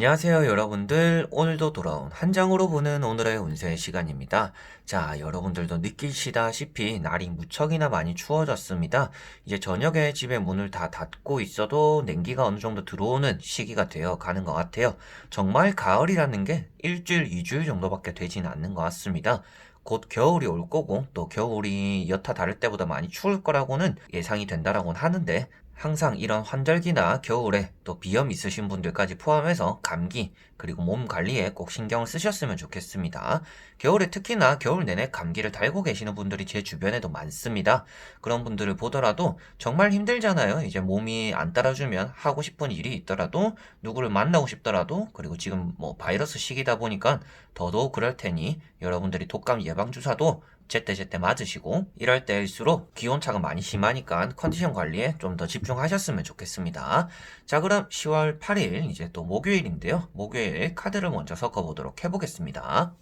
안녕하세요, 여러분들. 오늘도 돌아온 한 장으로 보는 오늘의 운세 시간입니다. 자, 여러분들도 느끼시다시피 날이 무척이나 많이 추워졌습니다. 이제 저녁에 집에 문을 다 닫고 있어도 냉기가 어느 정도 들어오는 시기가 되어 가는 것 같아요. 정말 가을이라는 게 일주일, 이주일 정도밖에 되진 않는 것 같습니다. 곧 겨울이 올 거고 또 겨울이 여타 다를 때보다 많이 추울 거라고는 예상이 된다라고는 하는데, 항상 이런 환절기나 겨울에 또 비염 있으신 분들까지 포함해서 감기 그리고 몸 관리에 꼭 신경을 쓰셨으면 좋겠습니다. 겨울에 특히나 겨울 내내 감기를 달고 계시는 분들이 제 주변에도 많습니다. 그런 분들을 보더라도 정말 힘들잖아요. 이제 몸이 안 따라주면 하고 싶은 일이 있더라도, 누구를 만나고 싶더라도, 그리고 지금 뭐 바이러스 시기다 보니까 더더욱 그럴 테니 여러분들이 독감 예방주사도 제때제때 맞으시고, 이럴 때일수록 기온차가 많이 심하니까 컨디션 관리에 좀 더 집중하셨으면 좋겠습니다. 자, 그럼 10월 8일 이제 또 목요일인데요. 목요일 카드를 먼저 섞어보도록 해보겠습니다.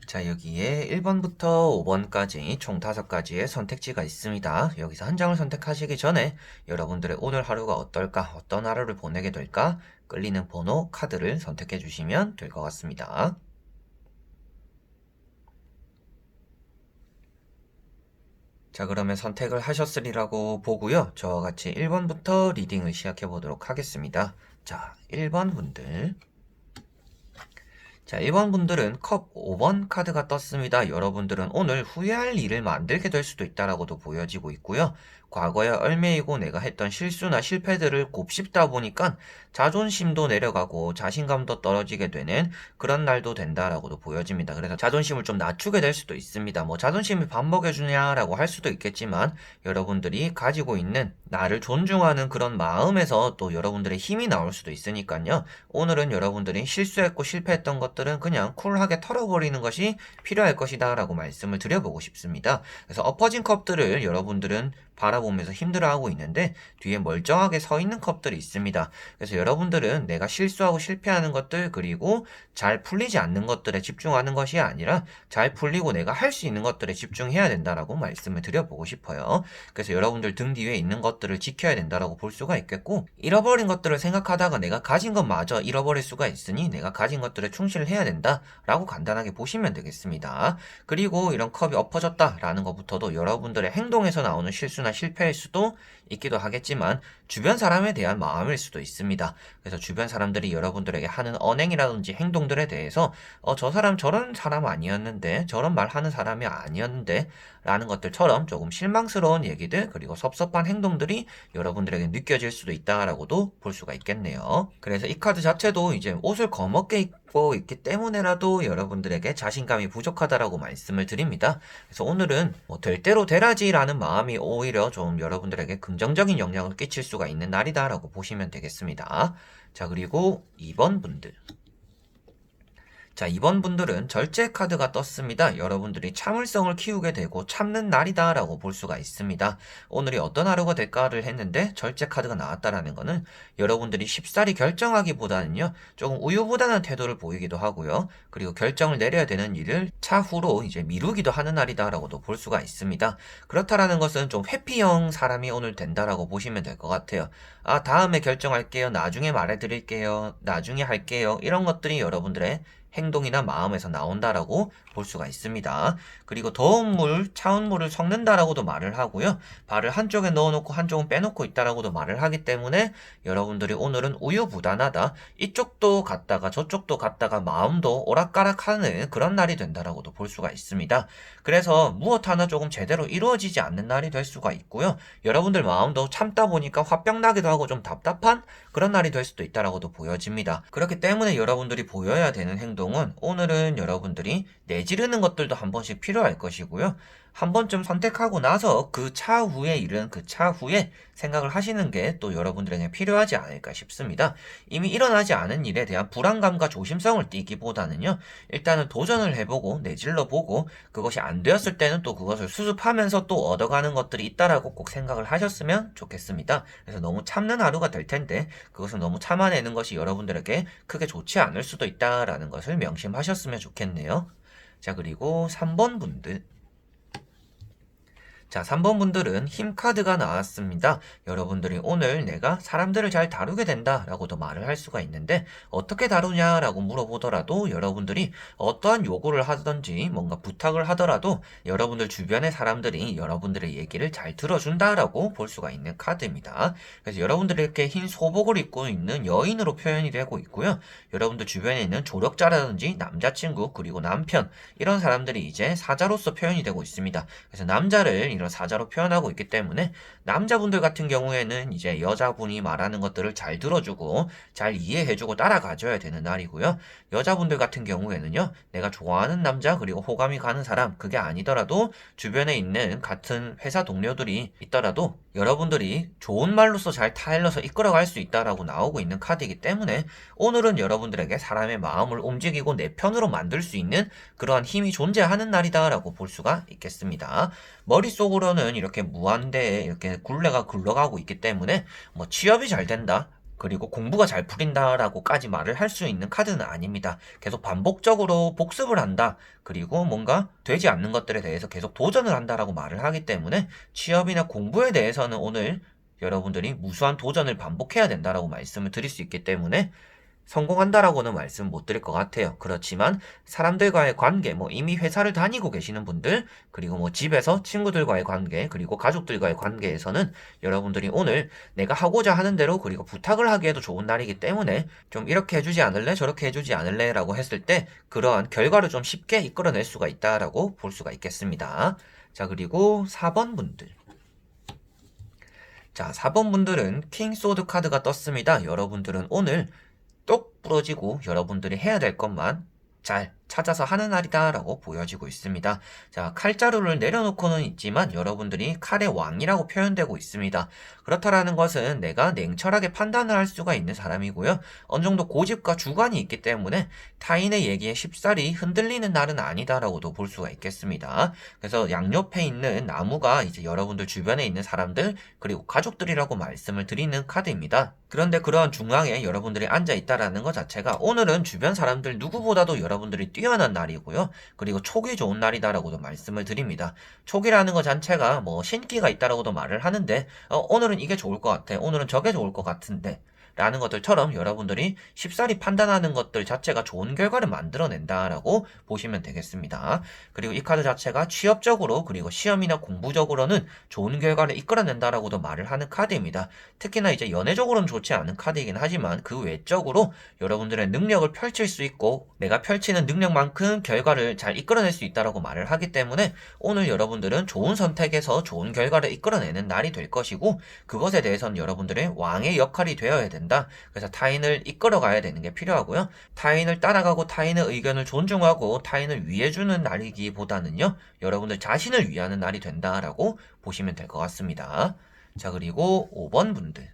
자, 여기에 1번부터 5번까지 총 5가지의 선택지가 있습니다. 여기서 한 장을 선택하시기 전에 여러분들의 오늘 하루가 어떨까, 어떤 하루를 보내게 될까, 끌리는 번호, 카드를 선택해 주시면 될 것 같습니다. 자, 그러면 선택을 하셨으리라고 보고요. 저와 같이 1번부터 리딩을 시작해 보도록 하겠습니다. 자, 1번 분들. 자, 1번 분들은 컵 5번 카드가 떴습니다. 여러분들은 오늘 후회할 일을 만들게 될 수도 있다라고도 보여지고 있고요. 과거에 얽매이고 내가 했던 실수나 실패들을 곱씹다 보니까 자존심도 내려가고 자신감도 떨어지게 되는 그런 날도 된다라고도 보여집니다. 그래서 자존심을 좀 낮추게 될 수도 있습니다. 뭐 자존심이 밥 먹여주냐라고 할 수도 있겠지만, 여러분들이 가지고 있는 나를 존중하는 그런 마음에서 또 여러분들의 힘이 나올 수도 있으니까요. 오늘은 여러분들이 실수했고 실패했던 것들은 그냥 쿨하게 털어버리는 것이 필요할 것이다 라고 말씀을 드려보고 싶습니다. 그래서 엎어진 컵들을 여러분들은 바라보면서 힘들어하고 있는데, 뒤에 멀쩡하게 서 있는 컵들이 있습니다. 그래서 여러분들은 내가 실수하고 실패하는 것들, 그리고 잘 풀리지 않는 것들에 집중하는 것이 아니라 잘 풀리고 내가 할 수 있는 것들에 집중해야 된다라고 말씀을 드려보고 싶어요. 그래서 여러분들 등 뒤에 있는 것들을 지켜야 된다라고 볼 수가 있겠고, 잃어버린 것들을 생각하다가 내가 가진 것마저 잃어버릴 수가 있으니 내가 가진 것들에 충실을 해야 된다라고 간단하게 보시면 되겠습니다. 그리고 이런 컵이 엎어졌다라는 것부터도 여러분들의 행동에서 나오는 실수나 실패일 수도 있기도 하겠지만, 주변 사람에 대한 마음일 수도 있습니다. 그래서 주변 사람들이 여러분들에게 하는 언행이라든지 행동들에 대해서 저 사람 저런 사람 아니었는데, 저런 말 하는 사람이 아니었는데 라는 것들처럼 조금 실망스러운 얘기들, 그리고 섭섭한 행동들이 여러분들에게 느껴질 수도 있다라고도 볼 수가 있겠네요. 그래서 이 카드 자체도 이제 옷을 거먹게 입고 있기 때문에라도 여러분들에게 자신감이 부족하다라고 말씀을 드립니다. 그래서 오늘은 뭐 될 대로 되라지라는 마음이 오히려 좀 여러분들에게 긍정적인 영향을 끼칠 수가 있는 날이다라고 보시면 되겠습니다. 자, 그리고 2번 분들. 자, 이번 분들은 절제 카드가 떴습니다. 여러분들이 참을성을 키우게 되고 참는 날이다 라고 볼 수가 있습니다. 오늘이 어떤 하루가 될까를 했는데 절제 카드가 나왔다라는 거는 여러분들이 쉽사리 결정하기보다는요, 조금 우유부단한 태도를 보이기도 하고요. 그리고 결정을 내려야 되는 일을 차후로 이제 미루기도 하는 날이다 라고도 볼 수가 있습니다. 그렇다라는 것은 좀 회피형 사람이 오늘 된다라고 보시면 될 것 같아요. 다음에 결정할게요, 나중에 말해드릴게요, 나중에 할게요, 이런 것들이 여러분들의 행동이나 마음에서 나온다라고 볼 수가 있습니다. 그리고 더운 물, 차운 물을 섞는다라고도 말을 하고요. 발을 한쪽에 넣어놓고 한쪽은 빼놓고 있다라고도 말을 하기 때문에 여러분들이 오늘은 우유부단하다. 이쪽도 갔다가 저쪽도 갔다가 마음도 오락가락하는 그런 날이 된다라고도 볼 수가 있습니다. 그래서 무엇 하나 조금 제대로 이루어지지 않는 날이 될 수가 있고요. 여러분들 마음도 참다 보니까 화병 나기도 하고 좀 답답한 그런 날이 될 수도 있다라고도 보여집니다. 그렇기 때문에 여러분들이 보여야 되는 행동은 오늘은 여러분들이 내지르는 것들도 한 번씩 필요할 것이고요. 한 번쯤 선택하고 나서 그 차후에 일은 그 차후에 생각을 하시는 게 또 여러분들에게 필요하지 않을까 싶습니다. 이미 일어나지 않은 일에 대한 불안감과 조심성을 띠기보다는요. 일단은 도전을 해보고 내질러보고 그것이 안 되었을 때는 또 그것을 수습하면서 또 얻어가는 것들이 있다라고 꼭 생각을 하셨으면 좋겠습니다. 그래서 너무 참는 하루가 될 텐데 그것을 너무 참아내는 것이 여러분들에게 크게 좋지 않을 수도 있다라는 것을 명심하셨으면 좋겠네요. 자, 그리고 3번 분들. 자, 3번 분들은 힘카드가 나왔습니다. 여러분들이 오늘 내가 사람들을 잘 다루게 된다라고도 말을 할 수가 있는데 어떻게 다루냐라고 물어보더라도 여러분들이 어떠한 요구를 하든지 뭔가 부탁을 하더라도 여러분들 주변의 사람들이 여러분들의 얘기를 잘 들어준다라고 볼 수가 있는 카드입니다. 그래서 여러분들이 이렇게 흰 소복을 입고 있는 여인으로 표현이 되고 있고요. 여러분들 주변에 있는 조력자라든지 남자친구 그리고 남편 이런 사람들이 이제 사자로서 표현이 되고 있습니다. 그래서 남자를 이런 사자로 표현하고 있기 때문에 남자분들 같은 경우에는 이제 여자분이 말하는 것들을 잘 들어주고 잘 이해해주고 따라가줘야 되는 날이고요. 여자분들 같은 경우에는요, 내가 좋아하는 남자 그리고 호감이 가는 사람 그게 아니더라도 주변에 있는 같은 회사 동료들이 있더라도 여러분들이 좋은 말로서 잘 타일러서 이끌어갈 수 있다라고 나오고 있는 카드이기 때문에 오늘은 여러분들에게 사람의 마음을 움직이고 내 편으로 만들 수 있는 그러한 힘이 존재하는 날이다라고 볼 수가 있겠습니다. 머릿속으로는 이렇게 무한대에 이렇게 굴레가 굴러가고 있기 때문에 뭐 취업이 잘 된다. 그리고 공부가 잘 풀린다라고까지 말을 할 수 있는 카드는 아닙니다. 계속 반복적으로 복습을 한다. 그리고 뭔가 되지 않는 것들에 대해서 계속 도전을 한다라고 말을 하기 때문에 취업이나 공부에 대해서는 오늘 여러분들이 무수한 도전을 반복해야 된다라고 말씀을 드릴 수 있기 때문에 성공한다라고는 말씀 못 드릴 것 같아요. 그렇지만 사람들과의 관계, 뭐 이미 회사를 다니고 계시는 분들, 그리고 뭐 집에서 친구들과의 관계, 그리고 가족들과의 관계에서는 여러분들이 오늘 내가 하고자 하는 대로 그리고 부탁을 하기에도 좋은 날이기 때문에 좀 이렇게 해주지 않을래? 저렇게 해주지 않을래? 라고 했을 때 그러한 결과를 좀 쉽게 이끌어낼 수가 있다라고 볼 수가 있겠습니다. 자, 그리고 4번 분들. 자, 4번 분들은 킹 소드 카드가 떴습니다. 여러분들은 오늘 똑 부러지고 여러분들이 해야 될 것만 잘 찾아서 하는 날이다 라고 보여지고 있습니다. 자, 칼자루를 내려놓고는 있지만 여러분들이 칼의 왕이라고 표현되고 있습니다. 그렇다라는 것은 내가 냉철하게 판단을 할 수가 있는 사람이고요. 어느 정도 고집과 주관이 있기 때문에 타인의 얘기에 쉽사리 흔들리는 날은 아니다라고도 볼 수가 있겠습니다. 그래서 양옆에 있는 나무가 이제 여러분들 주변에 있는 사람들 그리고 가족들이라고 말씀을 드리는 카드입니다. 그런데 그러한 중앙에 여러분들이 앉아 있다라는 것 자체가 오늘은 주변 사람들 누구보다도 여러분들이 뛰어난 날이고요. 그리고 촉이 좋은 날이다라고도 말씀을 드립니다. 촉이라는 것 자체가 뭐 신기가 있다라고도 말을 하는데 오늘은 이게 좋을 것 같아. 오늘은 저게 좋을 것 같은데 라는 것들처럼 여러분들이 쉽사리 판단하는 것들 자체가 좋은 결과를 만들어낸다라고 보시면 되겠습니다. 그리고 이 카드 자체가 취업적으로 그리고 시험이나 공부적으로는 좋은 결과를 이끌어낸다라고도 말을 하는 카드입니다. 특히나 이제 연애적으로는 좋지 않은 카드이긴 하지만 그 외적으로 여러분들의 능력을 펼칠 수 있고 내가 펼치는 능력만큼 결과를 잘 이끌어낼 수 있다라고 말을 하기 때문에 오늘 여러분들은 좋은 선택에서 좋은 결과를 이끌어내는 날이 될 것이고 그것에 대해서는 여러분들의 왕의 역할이 되어야 된다. 그래서 타인을 이끌어가야 되는 게 필요하고요. 타인을 따라가고 타인의 의견을 존중하고 타인을 위해주는 날이기보다는요. 여러분들 자신을 위하는 날이 된다라고 보시면 될 것 같습니다. 자, 그리고 5번 분들.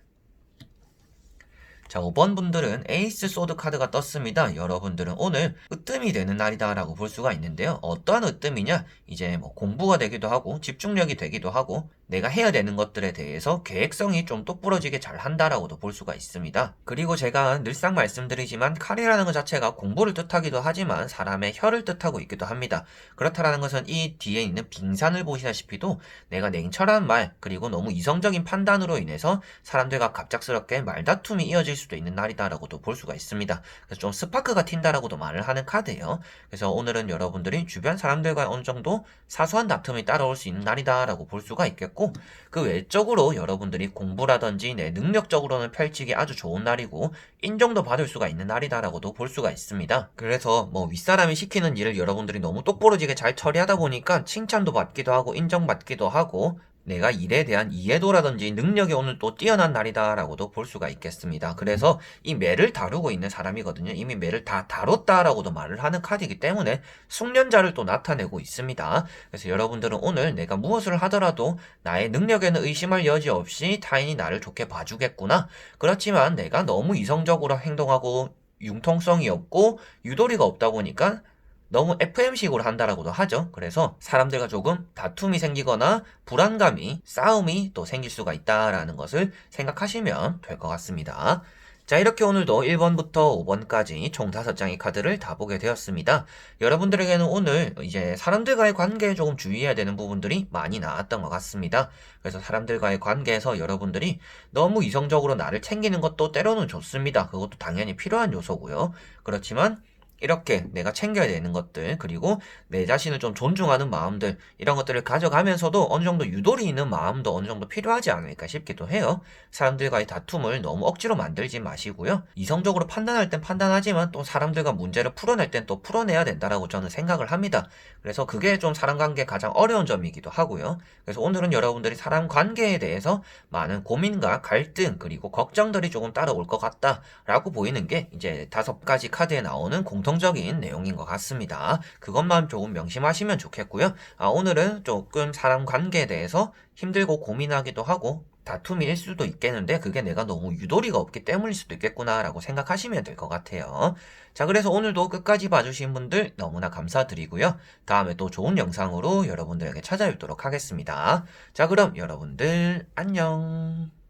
자, 5번 분들은 에이스 소드 카드가 떴습니다. 여러분들은 오늘 으뜸이 되는 날이다라고 볼 수가 있는데요. 어떠한 으뜸이냐? 이제 뭐 공부가 되기도 하고 집중력이 되기도 하고 내가 해야 되는 것들에 대해서 계획성이 좀 똑부러지게 잘 한다라고도 볼 수가 있습니다. 그리고 제가 늘상 말씀드리지만 칼이라는 것 자체가 공부를 뜻하기도 하지만 사람의 혀를 뜻하고 있기도 합니다. 그렇다라는 것은 이 뒤에 있는 빙산을 보시다시피도 내가 냉철한 말 그리고 너무 이성적인 판단으로 인해서 사람들과 갑작스럽게 말다툼이 이어질 수도 있는 날이다라고도 볼 수가 있습니다. 그래서 좀 스파크가 튄다라고도 말을 하는 카드예요. 그래서 오늘은 여러분들이 주변 사람들과 어느 정도 사소한 다툼이 따라올 수 있는 날이다라고 볼 수가 있겠고, 그 외적으로 여러분들이 공부라든지 내 능력적으로는 펼치기 아주 좋은 날이고 인정도 받을 수가 있는 날이다라고도 볼 수가 있습니다. 그래서 뭐 윗사람이 시키는 일을 여러분들이 너무 똑부러지게 잘 처리하다 보니까 칭찬도 받기도 하고 인정받기도 하고 내가 일에 대한 이해도라든지 능력이 오늘 또 뛰어난 날이다라고도 볼 수가 있겠습니다. 그래서 이 매를 다루고 있는 사람이거든요. 이미 매를 다 다뤘다라고도 말을 하는 카드이기 때문에 숙련자를 또 나타내고 있습니다. 그래서 여러분들은 오늘 내가 무엇을 하더라도 나의 능력에는 의심할 여지 없이 타인이 나를 좋게 봐주겠구나. 그렇지만 내가 너무 이성적으로 행동하고 융통성이 없고 유도리가 없다 보니까 너무 FM식으로 한다라고도 하죠. 그래서 사람들과 조금 다툼이 생기거나 불안감이, 싸움이 또 생길 수가 있다라는 것을 생각하시면 될 것 같습니다. 자, 이렇게 오늘도 1번부터 5번까지 총 5장의 카드를 다 보게 되었습니다. 여러분들에게는 오늘 이제 사람들과의 관계에 조금 주의해야 되는 부분들이 많이 나왔던 것 같습니다. 그래서 사람들과의 관계에서 여러분들이 너무 이성적으로 나를 챙기는 것도 때로는 좋습니다. 그것도 당연히 필요한 요소고요. 그렇지만 이렇게 내가 챙겨야 되는 것들, 그리고 내 자신을 좀 존중하는 마음들, 이런 것들을 가져가면서도 어느 정도 유도리 있는 마음도 어느 정도 필요하지 않을까 싶기도 해요. 사람들과의 다툼을 너무 억지로 만들지 마시고요. 이성적으로 판단할 땐 판단하지만 또 사람들과 문제를 풀어낼 땐 또 풀어내야 된다라고 저는 생각을 합니다. 그래서 그게 좀 사람 관계에 가장 어려운 점이기도 하고요. 그래서 오늘은 여러분들이 사람 관계에 대해서 많은 고민과 갈등, 그리고 걱정들이 조금 따라올 것 같다라고 보이는 게 이제 5가지 카드에 나오는 공통적인 내용인 것 같습니다. 그것만 조금 명심하시면 좋겠고요. 오늘은 조금 사람 관계에 대해서 힘들고 고민하기도 하고 다툼일 수도 있겠는데 그게 내가 너무 유도리가 없기 때문일 수도 있겠구나 라고 생각하시면 될 것 같아요. 자, 그래서 오늘도 끝까지 봐주신 분들 너무나 감사드리고요. 다음에 또 좋은 영상으로 여러분들에게 찾아뵙도록 하겠습니다. 자, 그럼 여러분들 안녕.